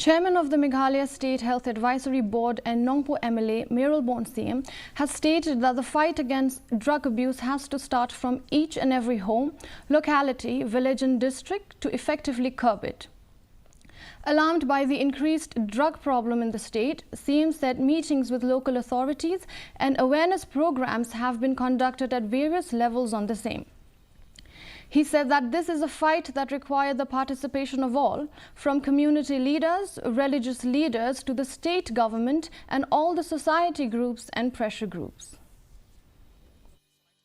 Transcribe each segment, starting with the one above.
Chairman of the Meghalaya State Health Advisory Board and Nongpo MLA Mayralborn Syiem has stated that the fight against drug abuse has to start from each and every home, locality, village and district to effectively curb it. Alarmed by the increased drug problem in the state, Syiem said meetings with local authorities and awareness programs have been conducted at various levels on the same. He said that this is a fight that requires the participation of all, from community leaders, religious leaders to the state government and all the society groups and pressure groups.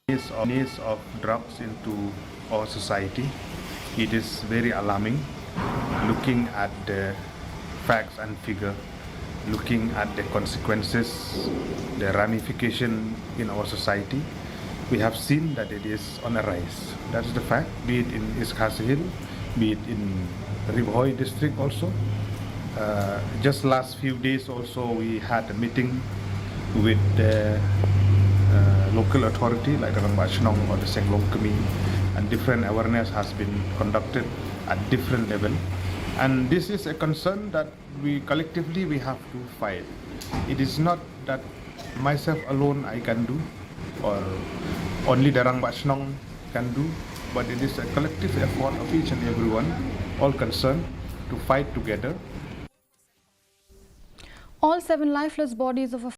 Needs of drugs into our society, it is very alarming. Looking at the facts and figure, looking at the consequences, the ramification in our society, we have seen that it is on a rise. That's the fact, be it in East Hill, be it in Ribhoy district also. Just last few days also we had a meeting with the local authority like the Rangbatchnong or the Senglong Kami, and different awareness has been conducted at different level. And this is a concern that we collectively have to fight. It is not that myself alone I can do, or only the Rangbatchnong can do, but it is a collective effort of each and everyone, all concerned, to fight together. All 7 lifeless bodies of a